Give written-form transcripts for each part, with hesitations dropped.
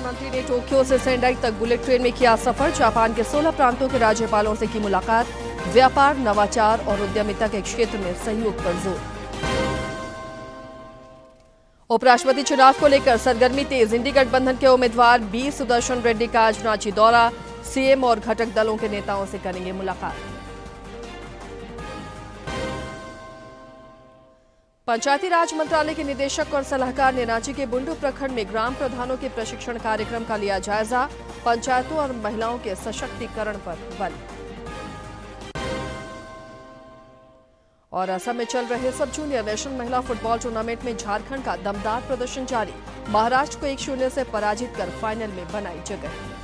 प्रधानमंत्री ने टोक्यो से सेंडाई तक बुलेट ट्रेन में किया सफर। जापान के 16 प्रांतों के राज्यपालों से की मुलाकात। व्यापार, नवाचार और उद्यमिता के क्षेत्र में सहयोग पर जोर। उपराष्ट्रपति चुनाव को लेकर सरगर्मी तेज। इंडी गठबंधन के उम्मीदवार बी सुदर्शन रेड्डी का आज रांची दौरा। सीएम और घटक दलों के नेताओं से करेंगे मुलाकात। पंचायती राज मंत्रालय के निदेशक और सलाहकार ने रांची के बुंडू प्रखंड में ग्राम प्रधानों के प्रशिक्षण कार्यक्रम का लिया जायजा। पंचायतों और महिलाओं के सशक्तिकरण पर बल। और असम में चल रहे सब जूनियर नेशनल महिला फुटबॉल टूर्नामेंट में झारखंड का दमदार प्रदर्शन जारी। महाराष्ट्र को 1-0 से पराजित कर फाइनल में बनाई जगह।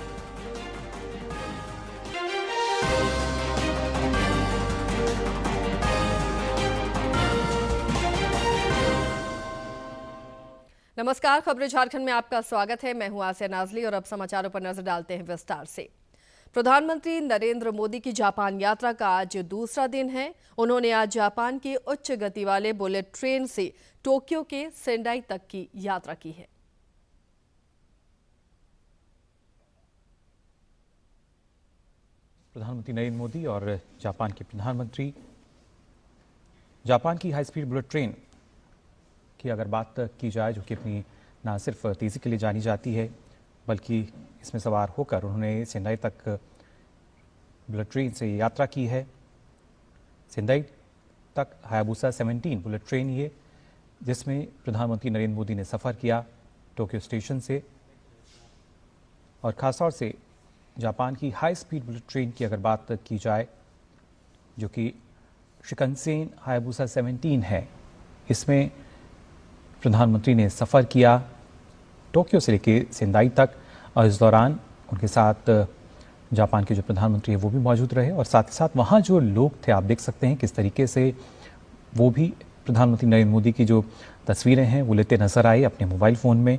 नमस्कार, खबरें झारखंड में आपका स्वागत है। मैं हूं आसिया नाजली और अब समाचारों पर नजर डालते हैं विस्तार से। प्रधानमंत्री नरेंद्र मोदी की जापान यात्रा का आज दूसरा दिन है। उन्होंने आज जापान के उच्च गति वाले बुलेट ट्रेन से टोक्यो के सेंडाई तक की यात्रा की है। प्रधानमंत्री नरेंद्र मोदी और जापान के प्रधानमंत्री जापान की हाई स्पीड बुलेट ट्रेन की अगर बात की जाए, जो कि अपनी ना सिर्फ तेज़ी के लिए जानी जाती है बल्कि इसमें सवार होकर उन्होंने सेंडाई तक बुलेट ट्रेन से यात्रा की है। सेंडाई तक हायाबुसा 17 बुलेट ट्रेन ये, जिसमें प्रधानमंत्री नरेंद्र मोदी ने सफ़र किया टोक्यो स्टेशन से। और ख़ासतौर से जापान की हाई स्पीड बुलेट ट्रेन की अगर बात की जाए, जो कि शिकनसेन हायाबुसा 17 है, इसमें प्रधानमंत्री ने सफ़र किया टोक्यो से लेकर सेंडाई तक। और इस दौरान उनके साथ जापान के जो प्रधानमंत्री हैं वो भी मौजूद रहे और साथ ही साथ वहाँ जो लोग थे, आप देख सकते हैं किस तरीके से वो भी प्रधानमंत्री नरेंद्र मोदी की जो तस्वीरें हैं वो लेते नजर आए अपने मोबाइल फ़ोन में।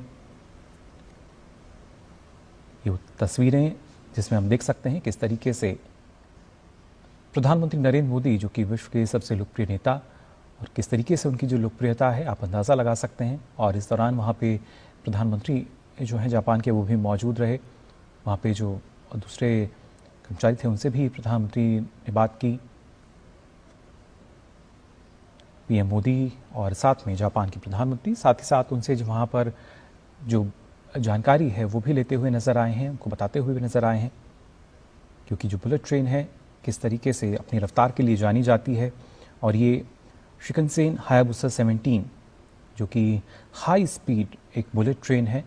ये तस्वीरें जिसमें हम देख सकते हैं किस तरीके से प्रधानमंत्री नरेंद्र मोदी, जो कि विश्व के सबसे लोकप्रिय नेता, और किस तरीके से उनकी जो लोकप्रियता है आप अंदाज़ा लगा सकते हैं। और इस दौरान वहाँ पे प्रधानमंत्री जो हैं जापान के वो भी मौजूद रहे। वहाँ पे जो दूसरे कर्मचारी थे उनसे भी प्रधानमंत्री ने बात की। पीएम मोदी और साथ में जापान के प्रधानमंत्री साथ ही साथ उनसे जो वहाँ पर जो जानकारी है वो भी लेते हुए नज़र आए हैं, उनको बताते हुए भी नज़र आए हैं, क्योंकि जो बुलेट ट्रेन है किस तरीके से अपनी रफ्तार के लिए जानी जाती है। और ये शिकनसेन हायाबुसा 17 जो कि हाई स्पीड एक बुलेट ट्रेन है।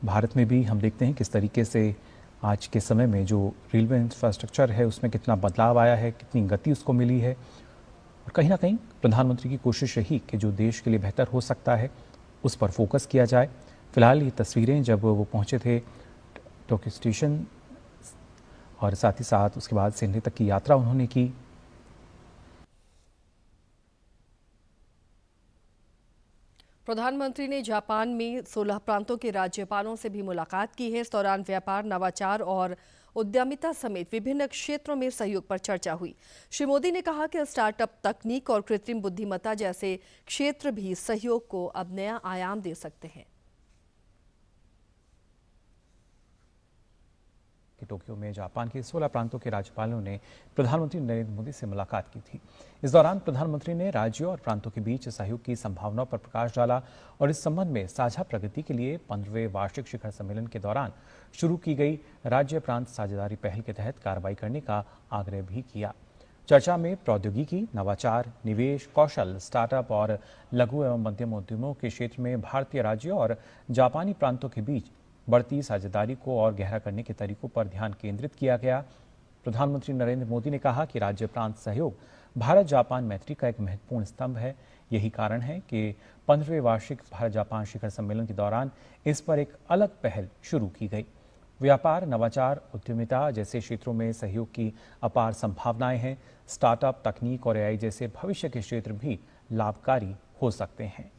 भारत में भी हम देखते हैं किस तरीके से आज के समय में जो रेलवे इंफ्रास्ट्रक्चर है उसमें कितना बदलाव आया है, कितनी गति उसको मिली है। और कहीं ना कहीं प्रधानमंत्री की कोशिश रही कि जो देश के लिए बेहतर हो सकता है उस पर फोकस किया जाए। फिलहाल ये तस्वीरें जब वो पहुंचे थे टोक्यो स्टेशन और साथ ही साथ उसके बाद सेंडाई तक की यात्रा उन्होंने की। प्रधानमंत्री ने जापान में 16 प्रांतों के राज्यपालों से भी मुलाकात की है। इस दौरान व्यापार, नवाचार और उद्यमिता समेत विभिन्न क्षेत्रों में सहयोग पर चर्चा हुई। श्री मोदी ने कहा कि स्टार्टअप, तकनीक और कृत्रिम बुद्धिमत्ता जैसे क्षेत्र भी सहयोग को अब नया आयाम दे सकते हैं। टोक्यो में जापान के 16 प्रांतों के राज्यपालों ने प्रधानमंत्री नरेंद्र मोदी से मुलाकात की थी। इस दौरान प्रधानमंत्री ने राज्यों और प्रांतों के बीच सहयोग की संभावनाओं पर प्रकाश डाला और इस संबंध में साझा प्रगति के लिए 15वें वार्षिक शिखर सम्मेलन के दौरान शुरू की गई राज्य प्रांत साझेदारी पहल के तहत कार्रवाई करने का आग्रह भी किया। चर्चा में प्रौद्योगिकी, नवाचार, निवेश, कौशल, स्टार्टअप और लघु एवं मध्यम उद्यमों के क्षेत्र में भारतीय राज्यों और जापानी प्रांतों के बीच बढ़ती साझेदारी को और गहरा करने के तरीकों पर ध्यान केंद्रित किया गया। प्रधानमंत्री नरेंद्र मोदी ने कहा कि राज्य प्रांत सहयोग भारत जापान मैत्री का एक महत्वपूर्ण स्तंभ है। यही कारण है कि 15वें वार्षिक भारत जापान शिखर सम्मेलन के दौरान इस पर एक अलग पहल शुरू की गई। व्यापार, नवाचार, उद्यमिता जैसे क्षेत्रों में सहयोग की अपार संभावनाएं हैं। स्टार्टअप, तकनीक और एआई जैसे भविष्य के क्षेत्र भी लाभकारी हो सकते हैं।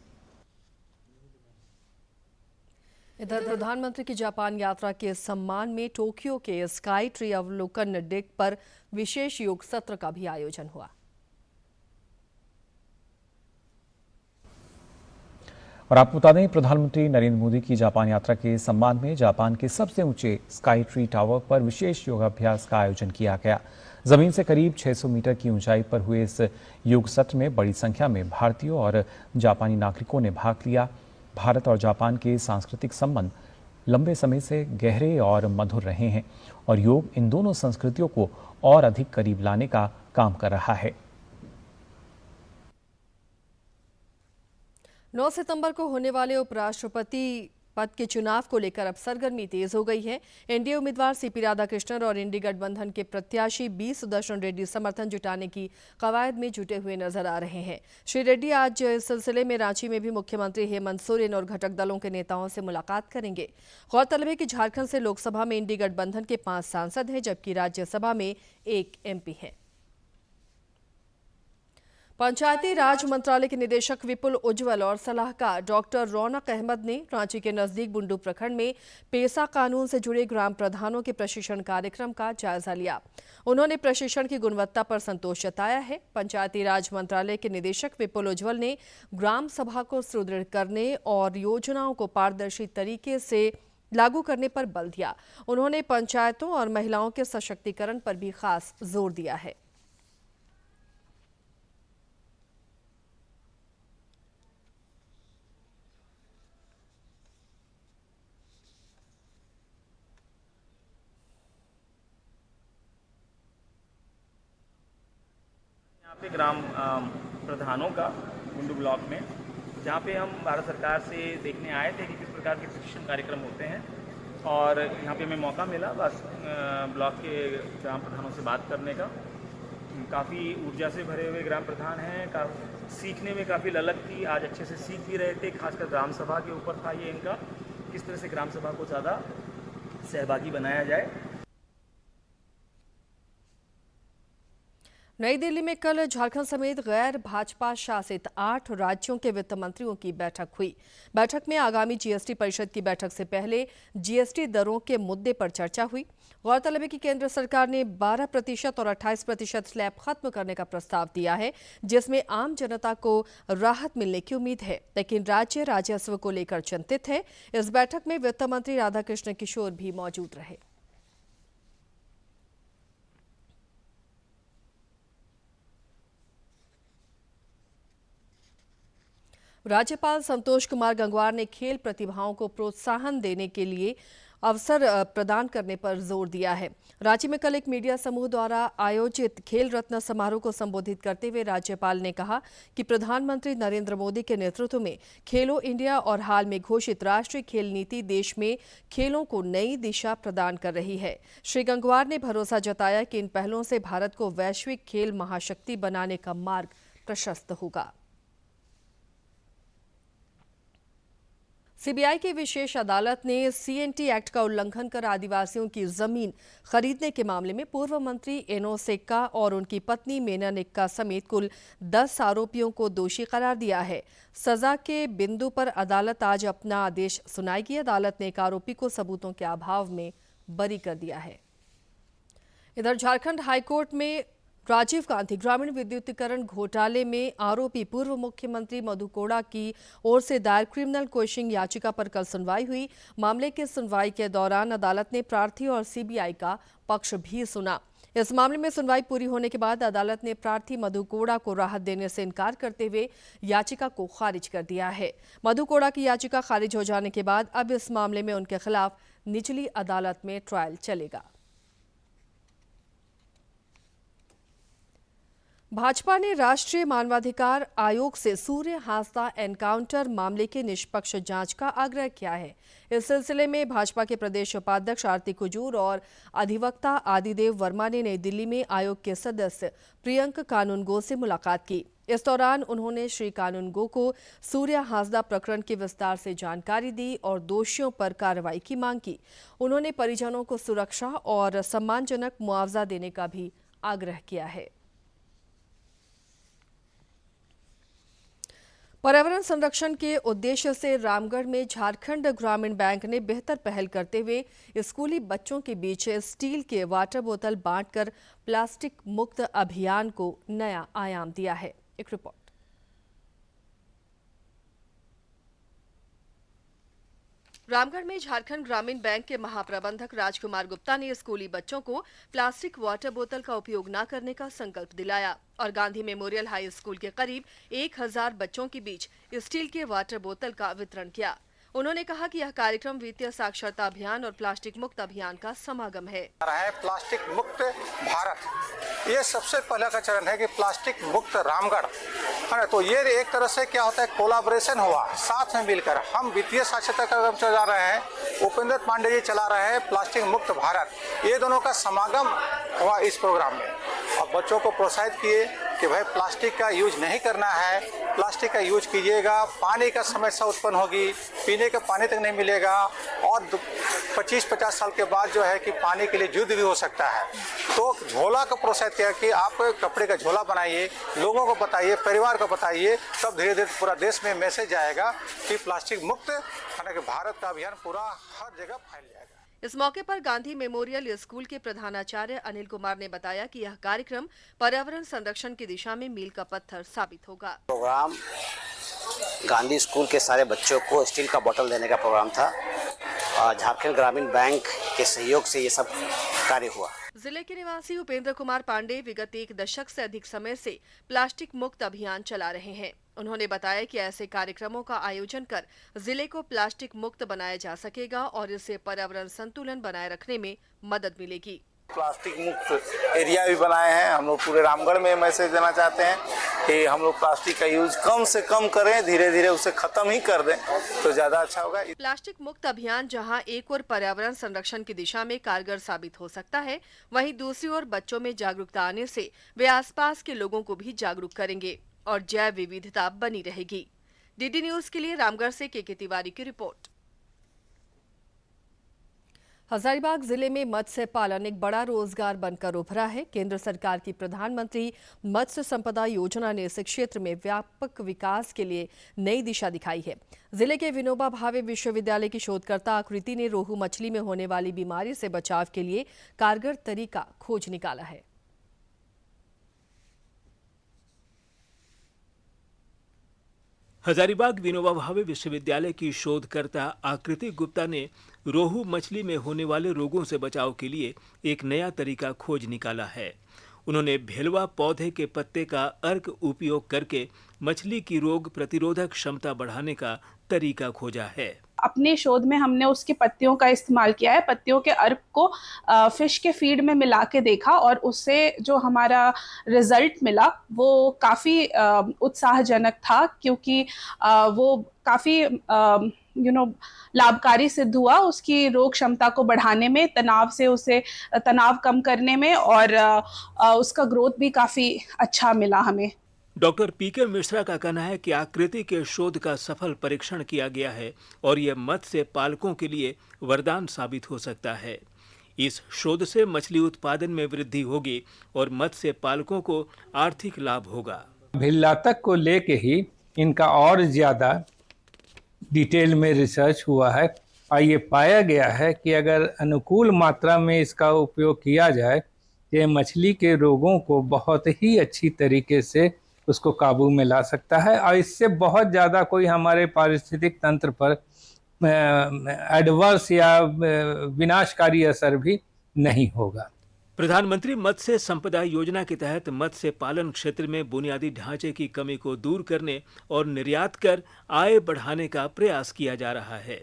इधर प्रधानमंत्री की जापान यात्रा के सम्मान में टोक्यो के स्काई ट्री अवलोकन डेक पर विशेष योग सत्र का भी आयोजन हुआ। और आपको बता दें, प्रधानमंत्री नरेंद्र मोदी की जापान यात्रा के सम्मान में जापान के सबसे ऊंचे स्काई ट्री टावर पर विशेष योगाभ्यास का आयोजन किया गया। जमीन से करीब 600 मीटर की ऊंचाई पर हुए इस योग सत्र में बड़ी संख्या में भारतीयों और जापानी नागरिकों ने भाग लिया। भारत और जापान के सांस्कृतिक संबंध लंबे समय से गहरे और मधुर रहे हैं और योग इन दोनों संस्कृतियों को और अधिक करीब लाने का काम कर रहा है। 9 सितंबर को होने वाले उपराष्ट्रपति पद के चुनाव को लेकर अब सरगर्मी तेज हो गई है। एनडीए उम्मीदवार सीपी राधाकृष्णन और इंडी गठबंधन के प्रत्याशी बी सुदर्शन रेड्डी समर्थन जुटाने की कवायद में जुटे हुए नजर आ रहे हैं। श्री रेड्डी आज इस सिलसिले में रांची में भी मुख्यमंत्री हेमंत सोरेन और घटक दलों के नेताओं से मुलाकात करेंगे। गौरतलब है कि झारखंड से लोकसभा में इंडी गठबंधन के 5 सांसद हैं, जबकि राज्यसभा में 1 एमपी है। पंचायती राज मंत्रालय के निदेशक विपुल उज्ज्वल और सलाहकार डॉक्टर रौनक अहमद ने रांची के नजदीक बुंडू प्रखंड में पेसा कानून से जुड़े ग्राम प्रधानों के प्रशिक्षण कार्यक्रम का जायजा लिया। उन्होंने प्रशिक्षण की गुणवत्ता पर संतोष जताया है। पंचायती राज मंत्रालय के निदेशक विपुल उज्ज्वल ने ग्राम सभा को सुदृढ़ करने और योजनाओं को पारदर्शी तरीके से लागू करने पर बल दिया। उन्होंने पंचायतों और महिलाओं के सशक्तिकरण पर भी खास जोर दिया है। यहाँ पे ग्राम प्रधानों का बुंडू ब्लॉक में, जहाँ पे हम भारत सरकार से देखने आए थे कि किस प्रकार के प्रशिक्षण कार्यक्रम होते हैं और यहाँ पे हमें मौका मिला बस ब्लॉक के ग्राम प्रधानों से बात करने का। काफ़ी ऊर्जा से भरे हुए ग्राम प्रधान हैं, सीखने में काफ़ी ललक थी, आज अच्छे से सीख भी रहे थे। खासकर ग्राम सभा के ऊपर था ये इनका, किस तरह से ग्राम सभा को ज़्यादा सहभागी बनाया जाए। नई दिल्ली में कल झारखंड समेत गैर भाजपा शासित 8 राज्यों के वित्त मंत्रियों की बैठक हुई। बैठक में आगामी जीएसटी परिषद की बैठक से पहले जीएसटी दरों के मुद्दे पर चर्चा हुई। गौरतलब है कि केंद्र सरकार ने 12% और 28% स्लैब खत्म करने का प्रस्ताव दिया है, जिसमें आम जनता को राहत मिलने की उम्मीद है, लेकिन राज्य राजस्व को लेकर चिंतित है। इस बैठक में वित्त मंत्री राधाकृष्ण किशोर भी मौजूद रहे। राज्यपाल संतोष कुमार गंगवार ने खेल प्रतिभाओं को प्रोत्साहन देने के लिए अवसर प्रदान करने पर जोर दिया है। रांची में कल एक मीडिया समूह द्वारा आयोजित खेल रत्न समारोह को संबोधित करते हुए राज्यपाल ने कहा कि प्रधानमंत्री नरेंद्र मोदी के नेतृत्व में खेलो इंडिया और हाल में घोषित राष्ट्रीय खेल नीति देश में खेलों को नई दिशा प्रदान कर रही है। श्री गंगवार ने भरोसा जताया कि इन पहलों से भारत को वैश्विक खेल महाशक्ति बनाने का मार्ग प्रशस्त होगा। सीबीआई की विशेष अदालत ने सीएनटी एक्ट का उल्लंघन कर आदिवासियों की जमीन खरीदने के मामले में पूर्व मंत्री एनोस एक्का और उनकी पत्नी मेनन एक्का समेत कुल 10 आरोपियों को दोषी करार दिया है। सजा के बिंदु पर अदालत आज अपना आदेश सुनाएगी। अदालत ने एक आरोपी को सबूतों के अभाव में बरी कर दिया है। इधर झारखंड हाईकोर्ट में राजीव गांधी ग्रामीण विद्युतीकरण घोटाले में आरोपी पूर्व मुख्यमंत्री मधु कोड़ा की ओर से दायर क्रिमिनल क्वेश्चनिंग याचिका पर कल सुनवाई हुई। मामले की सुनवाई के दौरान अदालत ने प्रार्थी और सीबीआई का पक्ष भी सुना। इस मामले में सुनवाई पूरी होने के बाद अदालत ने प्रार्थी मधु कोड़ा को राहत देने से इनकार करते हुए याचिका को खारिज कर दिया है। मधु कोड़ा की याचिका खारिज हो जाने के बाद अब इस मामले में उनके खिलाफ निचली अदालत में ट्रायल चलेगा। भाजपा ने राष्ट्रीय मानवाधिकार आयोग से सूर्य हांसदा एनकाउंटर मामले की निष्पक्ष जांच का आग्रह किया है। इस सिलसिले में भाजपा के प्रदेश उपाध्यक्ष आरती कुजूर और अधिवक्ता आदिदेव वर्मा ने नई दिल्ली में आयोग के सदस्य प्रियंक कानूनगो से मुलाकात की। इस दौरान उन्होंने श्री कानूनगो को सूर्य हांसदा प्रकरण की विस्तार से जानकारी दी और दोषियों पर कार्रवाई की मांग की। उन्होंने परिजनों को सुरक्षा और सम्मानजनक मुआवजा देने का भी आग्रह किया है। पर्यावरण संरक्षण के उद्देश्य से रामगढ़ में झारखंड ग्रामीण बैंक ने बेहतर पहल करते हुए स्कूली बच्चों के बीच स्टील के वाटर बोतल बांटकर प्लास्टिक मुक्त अभियान को नया आयाम दिया है। एक रिपोर्ट। रामगढ़ में झारखंड ग्रामीण बैंक के महाप्रबंधक राजकुमार गुप्ता ने स्कूली बच्चों को प्लास्टिक वाटर बोतल का उपयोग न करने का संकल्प दिलाया और गांधी मेमोरियल हाई स्कूल के करीब 1000 बच्चों के बीच स्टील के वाटर बोतल का वितरण किया। उन्होंने कहा कि यह कार्यक्रम वित्तीय साक्षरता अभियान और प्लास्टिक मुक्त अभियान का समागम है। प्लास्टिक मुक्त भारत, ये सबसे पहला का चरण है कि प्लास्टिक मुक्त रामगढ़ है ना। तो ये एक तरह से क्या होता है, कोलाबोरेशन हुआ, साथ में मिलकर हम वित्तीय साक्षरता कार्यक्रम चला रहे हैं, उपेंद्र पांडे जी चला रहे हैं प्लास्टिक मुक्त भारत, ये दोनों का समागम हुआ इस प्रोग्राम में। और बच्चों को प्रोत्साहित किए कि भाई प्लास्टिक का यूज नहीं करना है, प्लास्टिक का यूज कीजिएगा, पानी का समस्या उत्पन्न होगी, पीने का पानी तक नहीं मिलेगा और 25-50 साल के बाद जो है कि पानी के लिए युद्ध भी हो सकता है। तो झोला को प्रोत्साहित किया कि आप कपड़े का झोला बनाइए, लोगों को बताइए, परिवार को बताइए, तब धीरे धीरे पूरा देश में मैसेज आएगा कि प्लास्टिक मुक्त भारत का अभियान पूरा हर जगह फैल जाएगा। इस मौके पर गांधी मेमोरियल स्कूल के प्रधानाचार्य अनिल कुमार ने बताया कि यह कार्यक्रम पर्यावरण संरक्षण की दिशा में मील का पत्थर साबित होगा। प्रोग्राम गांधी स्कूल के सारे बच्चों को स्टील का बोतल देने का प्रोग्राम था। झारखंड ग्रामीण बैंक के सहयोग से ये सब कार्य हुआ। जिले के निवासी उपेंद्र कुमार पांडे विगत 1 दशक से अधिक समय से प्लास्टिक मुक्त अभियान चला रहे हैं। उन्होंने बताया कि ऐसे कार्यक्रमों का आयोजन कर जिले को प्लास्टिक मुक्त बनाया जा सकेगा और इससे पर्यावरण संतुलन बनाए रखने में मदद मिलेगी। प्लास्टिक मुक्त एरिया भी बनाए हैं। हम लोग पूरे रामगढ़ में मैसेज देना चाहते हैं कि हम लोग प्लास्टिक का यूज कम से कम करें, धीरे धीरे उसे खत्म ही कर दें तो ज्यादा अच्छा होगा। प्लास्टिक मुक्त अभियान जहां एक ओर पर्यावरण संरक्षण की दिशा में कारगर साबित हो सकता है, वहीं दूसरी ओर बच्चों में जागरूकता आने से वे आसपास के लोगों को भी जागरूक करेंगे और जैव विविधता बनी रहेगी। डीडी न्यूज के लिए रामगढ़ से के तिवारी की रिपोर्ट। हजारीबाग जिले में मत्स्य पालन एक बड़ा रोजगार बनकर उभरा है। केंद्र सरकार की प्रधानमंत्री मत्स्य संपदा योजना ने इस क्षेत्र में व्यापक विकास के लिए नई दिशा दिखाई है। जिले के विनोबा भावे विश्वविद्यालय की शोधकर्ता आकृति ने रोहू मछली में होने वाली बीमारी से बचाव के लिए कारगर तरीका खोज निकाला है। हजारीबाग विनोबा भावे विश्वविद्यालय की शोधकर्ता आकृति गुप्ता ने रोहू मछली में होने वाले रोगों से बचाव के लिए एक नया तरीका खोज निकाला है। उन्होंने भेलवा पौधे के पत्ते का अर्क उपयोग करके मछली की रोग प्रतिरोधक क्षमता बढ़ाने का तरीका खोजा है। अपने शोध में हमने उसके पत्तियों का इस्तेमाल किया है। पत्तियों के अर्क को फिश के फीड में मिला के देखा और उससे जो हमारा रिजल्ट मिला वो काफ़ी उत्साहजनक था, क्योंकि वो काफ़ी लाभकारी सिद्ध हुआ उसकी रोग क्षमता को बढ़ाने में, तनाव कम करने में और उसका ग्रोथ भी काफ़ी अच्छा मिला हमें। डॉक्टर पीके मिश्रा का कहना है कि आकृति के शोध का सफल परीक्षण किया गया है और यह मत्स्य पालकों के लिए वरदान साबित हो सकता है। इस शोध से मछली उत्पादन में वृद्धि होगी और मत्स्य पालकों को आर्थिक लाभ होगा। भिल्लातक को लेके ही इनका और ज्यादा डिटेल में रिसर्च हुआ है और ये पाया गया है कि अगर अनुकूल मात्रा में इसका उपयोग किया जाए, ये मछली के रोगों को बहुत ही अच्छी तरीके से उसको काबू में ला सकता है और इससे बहुत ज़्यादा कोई हमारे पारिस्थितिक तंत्र पर एडवर्स या विनाशकारी असर भी नहीं होगा। प्रधानमंत्री मत्स्य संपदा योजना के तहत मत्स्य पालन क्षेत्र में बुनियादी ढांचे की कमी को दूर करने और निर्यात कर आय बढ़ाने का प्रयास किया जा रहा है।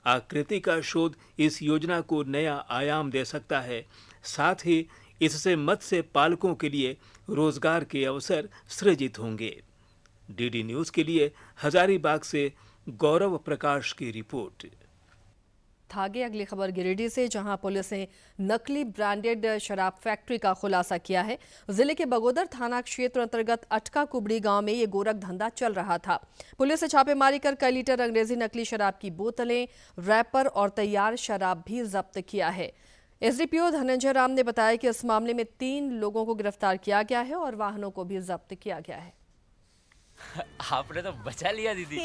आकृति का शोध इस योजना को नया आयाम दे सकता है, साथ ही इससे मत्स्य पालकों के लिए रोजगार के अवसर सृजित होंगे। डीडी न्यूज के लिए हजारीबाग से गौरव प्रकाश की रिपोर्ट। आगे अगली खबर गिरिडीह से, जहां पुलिस ने नकली ब्रांडेड शराब फैक्ट्री का खुलासा किया है। जिले के बगोदर थाना क्षेत्र अंतर्गत अटका कुबड़ी गांव में ये गोरख धंधा चल रहा था। पुलिस ने छापेमारी कर कई लीटर अंग्रेजी नकली शराब की बोतलें, रैपर और तैयार शराब भी जब्त किया है। एसडीपीओ धनंजय राम ने बताया कि इस मामले में 3 लोगों को गिरफ्तार किया गया है और वाहनों को भी जब्त किया गया है। आपने तो बचा लिया दीदी।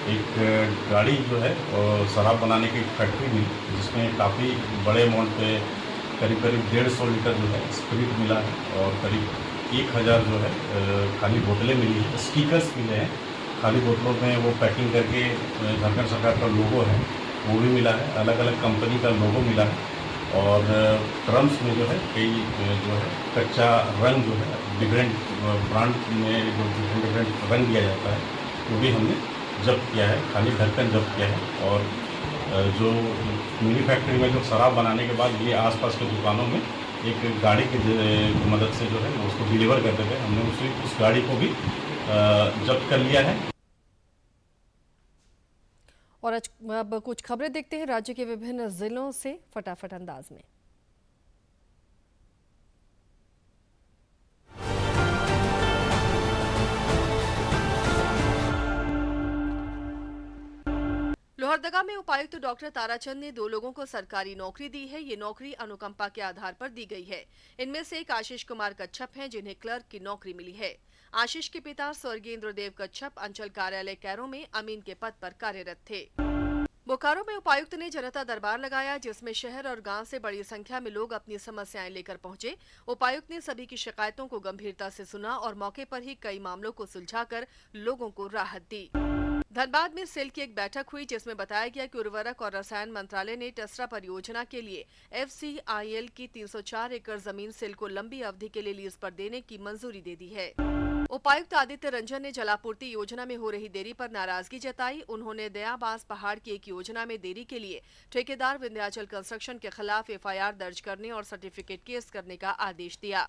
एक गाड़ी जो है और शराब बनाने की फैक्ट्री मिली, जिसमें काफ़ी बड़े अमाउंट पे करीब 150 लीटर जो है स्पिरिट मिला है और करीब 1000 जो है खाली बोतलें मिली है, स्टिकर्स मिले हैं खाली बोतलों में वो पैकिंग करके झारखंड सरकार का लोगो है वो भी मिला है, अलग अलग कंपनी का लोगो मिला है, और ड्रम्स में जो है कई जो है कच्चा रंग जो है डिफरेंट ब्रांड में जो डिफरेंट रंग दिया जाता है वो भी हमने जब्त किया है, खाली ढक्कन जब्त किया है। और जो मिनी फैक्ट्री में जो शराब बनाने के बाद ये आसपास के दुकानों में एक गाड़ी की मदद से जो है उसको डिलीवर करते थे, हमने उस गाड़ी को भी जब्त कर लिया है। और अब कुछ खबरें देखते हैं राज्य के विभिन्न जिलों से फटाफट अंदाज में। लोहरदगा में उपायुक्त डॉक्टर ताराचंद ने 2 लोगों को सरकारी नौकरी दी है। ये नौकरी अनुकंपा के आधार पर दी गई है। इनमें से एक आशीष कुमार कच्छप हैं, जिन्हें क्लर्क की नौकरी मिली है। आशीष के पिता स्वर्गीय इंद्रदेव कच्छप अंचल कार्यालय कैरो में अमीन के पद पर कार्यरत थे। बोकारो में उपायुक्त ने जनता दरबार लगाया, जिसमें शहर और गांव से बड़ी संख्या में लोग अपनी समस्याएं लेकर पहुंचे। उपायुक्त ने सभी की शिकायतों को गंभीरता से सुना और मौके पर ही कई मामलों को सुलझाकर लोगों को राहत दी। धनबाद में सेल की एक बैठक हुई, जिसमें बताया गया कि उर्वरक और रसायन मंत्रालय ने टसरा परियोजना के लिए FCIL की 304 एकड़ जमीन सेल को लंबी अवधि के लिए लीज पर देने की मंजूरी दे दी है। उपायुक्त आदित्य रंजन ने जलापूर्ति योजना में हो रही देरी पर नाराजगी जताई। उन्होंने दयाबास पहाड़ की एक योजना में देरी के लिए ठेकेदार विंध्याचल कंस्ट्रक्शन के खिलाफ FIR दर्ज करने और सर्टिफिकेट केस करने का आदेश दिया।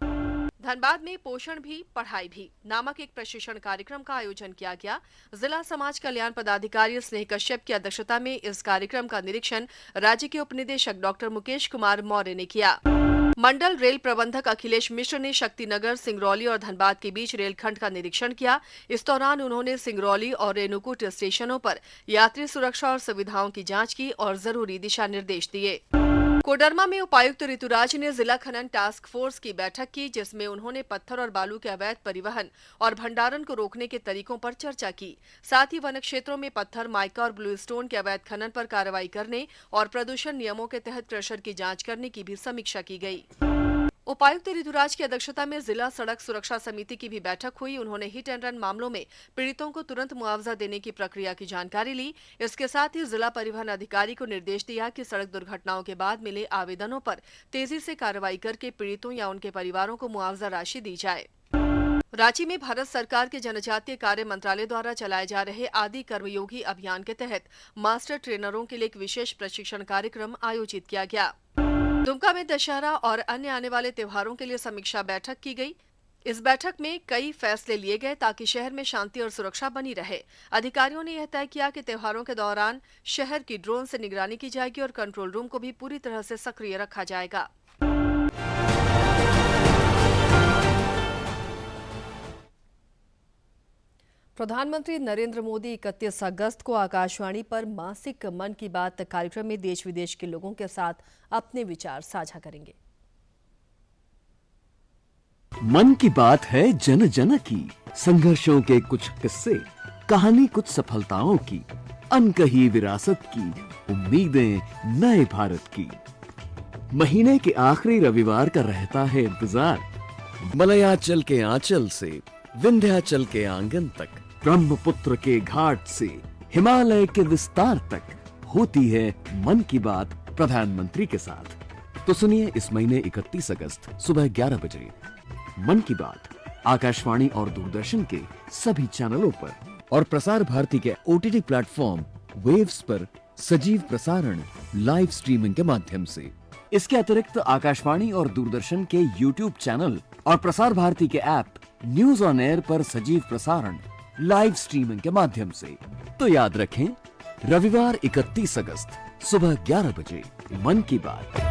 धनबाद में पोषण भी पढ़ाई भी नामक एक प्रशिक्षण कार्यक्रम का आयोजन किया गया। जिला समाज कल्याण पदाधिकारी स्नेह कश्यप की अध्यक्षता में इस कार्यक्रम का निरीक्षण राज्य के उपनिदेशक डॉक्टर मुकेश कुमार मौर्य ने किया। मंडल रेल प्रबंधक अखिलेश मिश्र ने शक्तिनगर, सिंगरौली और धनबाद के बीच रेलखंड का निरीक्षण किया। इस दौरान उन्होंने सिंगरौली और रेणुकूट स्टेशनों पर यात्री सुरक्षा और सुविधाओं की जांच की और जरूरी दिशा निर्देश दिए। कोडरमा में उपायुक्त ऋतुराज ने जिला खनन टास्क फोर्स की बैठक की, जिसमें उन्होंने पत्थर और बालू के अवैध परिवहन और भंडारण को रोकने के तरीकों पर चर्चा की। साथ ही वन क्षेत्रों में पत्थर, माइका और ब्लू स्टोन के अवैध खनन पर कार्रवाई करने और प्रदूषण नियमों के तहत क्रशर की जांच करने की भी समीक्षा की गई। उपायुक्त ऋतुराज की अध्यक्षता में जिला सड़क सुरक्षा समिति की भी बैठक हुई। उन्होंने हिट एंड रन मामलों में पीड़ितों को तुरंत मुआवजा देने की प्रक्रिया की जानकारी ली। इसके साथ ही जिला परिवहन अधिकारी को निर्देश दिया कि सड़क दुर्घटनाओं के बाद मिले आवेदनों पर तेजी से कार्रवाई करके पीड़ितों या उनके परिवारों को मुआवजा राशि दी जाए। रांची में भारत सरकार के जनजातीय कार्य मंत्रालय द्वारा चलाए जा रहे आदि कर्मयोगी अभियान के तहत मास्टर ट्रेनरों के लिए एक विशेष प्रशिक्षण कार्यक्रम आयोजित किया गया। दुमका में दशहरा और अन्य आने वाले त्योहारों के लिए समीक्षा बैठक की गई। इस बैठक में कई फैसले लिए गए ताकि शहर में शांति और सुरक्षा बनी रहे। अधिकारियों ने यह तय किया कि त्योहारों के दौरान शहर की ड्रोन से निगरानी की जाएगी और कंट्रोल रूम को भी पूरी तरह से सक्रिय रखा जाएगा। प्रधानमंत्री नरेंद्र मोदी 31 अगस्त को आकाशवाणी पर मासिक मन की बात कार्यक्रम में देश विदेश के लोगों के साथ अपने विचार साझा करेंगे। मन की बात है जन जन की, संघर्षों के कुछ किस्से, कहानी कुछ सफलताओं की, अनकही विरासत की, उम्मीदें नए भारत की। महीने के आखिरी रविवार का रहता है इंतजार। मलयाचल के आंचल से विंध्याचल के आंगन तक, ब्रह्मपुत्र के घाट से हिमालय के विस्तार तक होती है मन की बात प्रधानमंत्री के साथ। तो सुनिए इस महीने 31 अगस्त सुबह 11 बजे मन की बात आकाशवाणी और दूरदर्शन के सभी चैनलों पर और प्रसार भारती के OTT प्लेटफॉर्म वेव्स पर सजीव प्रसारण लाइव स्ट्रीमिंग के माध्यम से। इसके अतिरिक्त आकाशवाणी और दूरदर्शन के YouTube चैनल और प्रसार भारती के ऐप न्यूज ऑन एयर पर सजीव प्रसारण लाइव स्ट्रीमिंग के माध्यम से। तो याद रखें, रविवार 31 अगस्त सुबह 11 बजे मन की बात।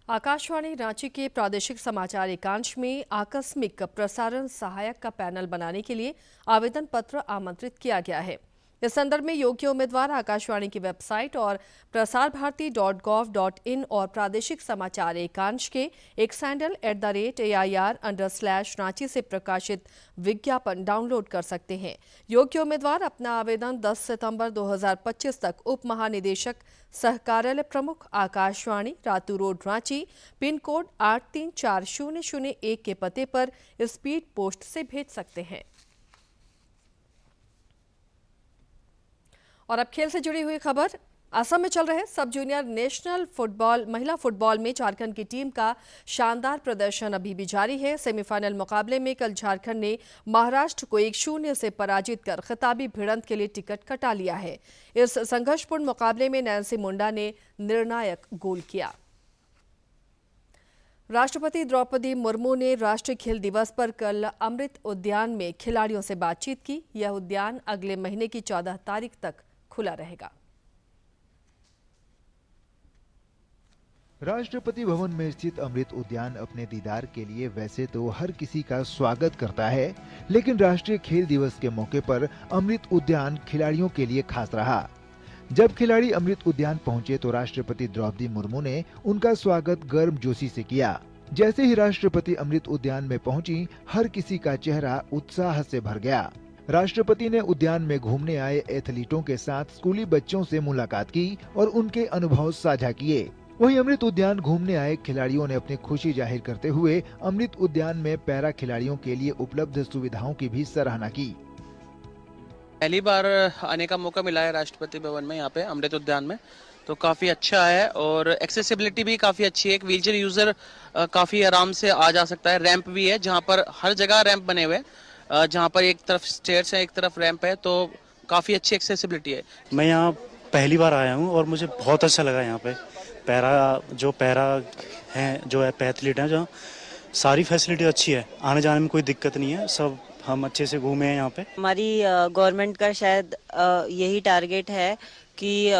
आकाशवाणी रांची के प्रादेशिक समाचार एकांश में आकस्मिक प्रसारण सहायक का पैनल बनाने के लिए आवेदन पत्र आमंत्रित किया गया है। इस संदर्भ में योग्य उम्मीदवार आकाशवाणी की वेबसाइट और prasarbharati.gov.in और प्रादेशिक समाचार एकांश के एक्स हैंडल @AIR_Ranchi से प्रकाशित विज्ञापन डाउनलोड कर सकते हैं। योग्य उम्मीदवार अपना आवेदन 10 सितंबर 2025 तक उप महानिदेशक सहकार्यालय प्रमुख Akashvani, Ratu road, Ranchi, pin code 834001 के पते पर स्पीड पोस्ट से भेज सकते हैं। और अब खेल से जुड़ी हुई खबर। असम में चल रहे सब जूनियर नेशनल फुटबॉल महिला फुटबॉल में झारखंड की टीम का शानदार प्रदर्शन अभी भी जारी है। सेमीफाइनल मुकाबले में कल झारखंड ने महाराष्ट्र को 1-0 से पराजित कर खिताबी भिड़ंत के लिए टिकट कटा लिया है। इस संघर्षपूर्ण मुकाबले में नैन्सी मुंडा ने निर्णायक गोल किया। राष्ट्रपति द्रौपदी मुर्मू ने राष्ट्रीय खेल दिवस पर कल अमृत उद्यान में खिलाड़ियों से बातचीत की। यह उद्यान अगले महीने की 14 तारीख तक खुला रहेगा। राष्ट्रपति भवन में स्थित अमृत उद्यान अपने दीदार के लिए वैसे तो हर किसी का स्वागत करता है, लेकिन राष्ट्रीय खेल दिवस के मौके पर अमृत उद्यान खिलाड़ियों के लिए खास रहा। जब खिलाड़ी अमृत उद्यान पहुंचे तो राष्ट्रपति द्रौपदी मुर्मू ने उनका स्वागत गर्मजोशी से किया। जैसे ही राष्ट्रपति अमृत उद्यान में पहुंची, हर किसी का चेहरा उत्साह से भर गया। राष्ट्रपति ने उद्यान में घूमने आए एथलीटों के साथ स्कूली बच्चों से मुलाकात की और उनके अनुभव साझा किए। वहीं अमृत उद्यान घूमने आए खिलाड़ियों ने अपनी खुशी जाहिर करते हुए अमृत उद्यान में पैरा खिलाड़ियों के लिए उपलब्ध सुविधाओं की भी सराहना की। पहली बार आने का मौका मिला है राष्ट्रपति भवन में, यहाँ पे अमृत उद्यान में, तो काफ़ी अच्छा है और एक्सेसिबिलिटी भी काफ़ी अच्छी है। एक व्हीलचेयर यूज़र काफ़ी आराम से आ जा सकता है। रैंप भी है, जहाँ पर हर जगह रैंप बने हुए हैं, जहाँ पर एक तरफ स्टेयर्स है एक तरफ रैंप है, तो काफ़ी अच्छी एक्सेसिबिलिटी है। मैं यहाँ पहली बार आया हूँ और मुझे बहुत अच्छा लगा। यहाँ पे पैरा हैं जो है एथलीट हैं, जो सारी फैसिलिटी अच्छी है, आने जाने में कोई दिक्कत नहीं है, सब हम अच्छे से घूमे हैं यहाँ पे। हमारी गवर्नमेंट का शायद यही टारगेट है कि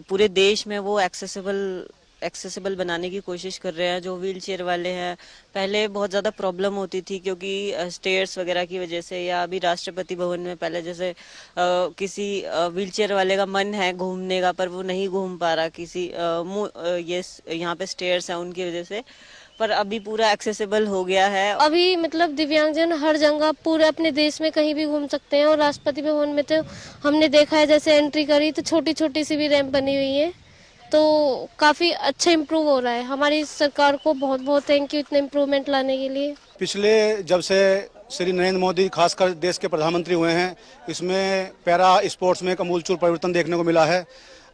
पूरे देश में वो एक्सेसिबल बनाने की कोशिश कर रहे हैं। जो व्हील चेयर वाले हैं, पहले बहुत ज़्यादा प्रॉब्लम होती थी क्योंकि स्टेयर्स वगैरह की वजह से, या अभी राष्ट्रपति भवन में पहले जैसे किसी व्हील चेयर वाले का मन है घूमने का पर वो नहीं घूम पा रहा, किसी ये यहाँ पे स्टेयर्स हैं उनकी वजह से, पर अभी पूरा एक्सेसिबल हो गया है। अभी मतलब दिव्यांगजन हर जगह पूरे अपने देश में कहीं भी घूम सकते हैं। और राष्ट्रपति भवन में तो हमने देखा है जैसे एंट्री करी तो छोटी छोटी सी भी रैंप बनी हुई है, तो काफ़ी अच्छा इम्प्रूव हो रहा है। हमारी सरकार को बहुत बहुत थैंक यू इतने इम्प्रूवमेंट लाने के लिए। पिछले जब से श्री नरेंद्र मोदी खासकर देश के प्रधानमंत्री हुए हैं, इसमें पैरा स्पोर्ट्स में एक आमूलचूल परिवर्तन देखने को मिला है।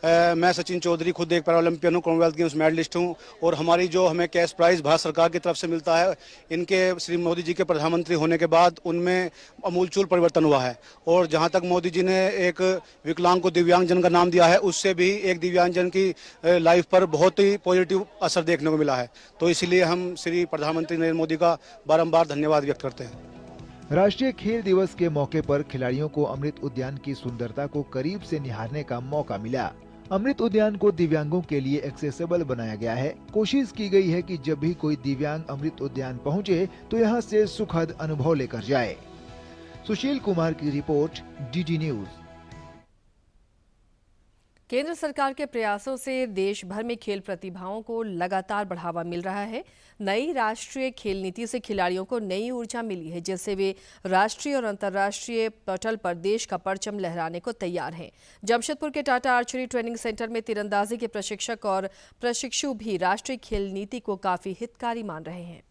मैं सचिन चौधरी खुद एक पैरा ओलंपियन हूँ, कॉमनवेल्थ गेम्स मेडलिस्ट हूँ, और हमारी जो हमें कैश प्राइज़ भारत सरकार की तरफ से मिलता है, इनके श्री मोदी जी के प्रधानमंत्री होने के बाद उनमें अमूलचूल परिवर्तन हुआ है। और जहाँ तक मोदी जी ने एक विकलांग को दिव्यांगजन का नाम दिया है, उससे भी एक दिव्यांगजन की लाइफ पर बहुत ही पॉजिटिव असर देखने को मिला है। तो इसलिए हम श्री प्रधानमंत्री नरेंद्र मोदी का बारंबार धन्यवाद व्यक्त करते हैं। राष्ट्रीय खेल दिवस के मौके पर खिलाड़ियों को अमृत उद्यान की सुंदरता को करीब से निहारने का मौका मिला। अमृत उद्यान को दिव्यांगों के लिए एक्सेसिबल बनाया गया है। कोशिश की गई है कि जब भी कोई दिव्यांग अमृत उद्यान पहुंचे तो यहां से सुखद अनुभव लेकर जाए। सुशील कुमार की रिपोर्ट, डीडी न्यूज। केंद्र सरकार के प्रयासों से देश भर में खेल प्रतिभाओं को लगातार बढ़ावा मिल रहा है। नई राष्ट्रीय खेल नीति से खिलाड़ियों को नई ऊर्जा मिली है, जिससे वे राष्ट्रीय और अंतर्राष्ट्रीय पटल पर देश का परचम लहराने को तैयार हैं। जमशेदपुर के टाटा आर्चरी ट्रेनिंग सेंटर में तीरंदाजी के प्रशिक्षक और प्रशिक्षु भी राष्ट्रीय खेल नीति को काफी हितकारी मान रहे हैं।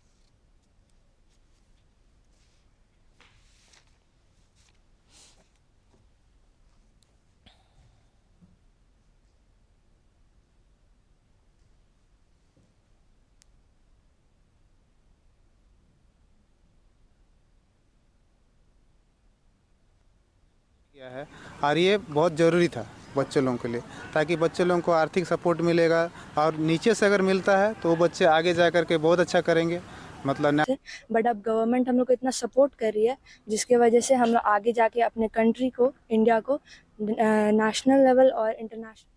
है और ये बहुत ज़रूरी था बच्चे लोगों के लिए, ताकि बच्चे लोगों को आर्थिक सपोर्ट मिलेगा और नीचे से अगर मिलता है तो वो बच्चे आगे जा कर के बहुत अच्छा करेंगे। मतलब बट अब गवर्नमेंट हम लोग को इतना सपोर्ट कर रही है, जिसके वजह से हम लोग आगे जाके अपने कंट्री को, इंडिया को नेशनल लेवल और इंटरनेशनल।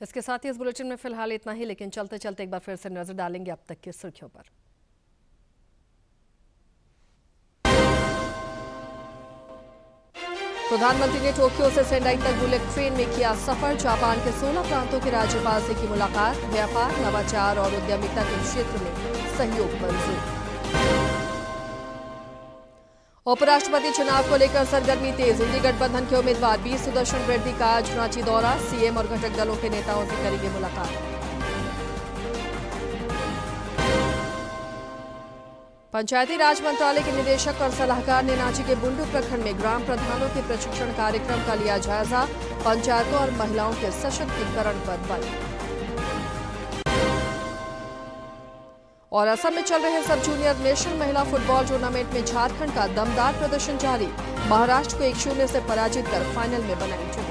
इसके साथ ही इस बुलेटिन में फिलहाल इतना ही, लेकिन चलते चलते एक बार फिर से नजर डालेंगे अब तक की सुर्खियों पर। प्रधानमंत्री ने टोक्यो से सेंडाई तक बुलेट ट्रेन में किया सफर। जापान के 16 प्रांतों के राज्यपाल से की मुलाकात। व्यापार, नवाचार और उद्यमिता के क्षेत्र में सहयोग पर जोर। उपराष्ट्रपति चुनाव को लेकर सरगर्मी तेज। इंडी गठबंधन के उम्मीदवार बी सुदर्शन रेड्डी का आज रांची दौरा। सीएम और घटक दलों के नेताओं से करेंगे मुलाकात। पंचायती राज मंत्रालय के निदेशक और सलाहकार ने रांची के बुंडू प्रखंड में ग्राम प्रधानों के प्रशिक्षण कार्यक्रम का लिया जायजा। पंचायतों और महिलाओं के सशक्तिकरण पर बल। और असम में चल रहे सब जूनियर नेशनल महिला फुटबॉल टूर्नामेंट में झारखंड का दमदार प्रदर्शन जारी। महाराष्ट्र को 1-0 से पराजित कर फाइनल में बनाई जगह।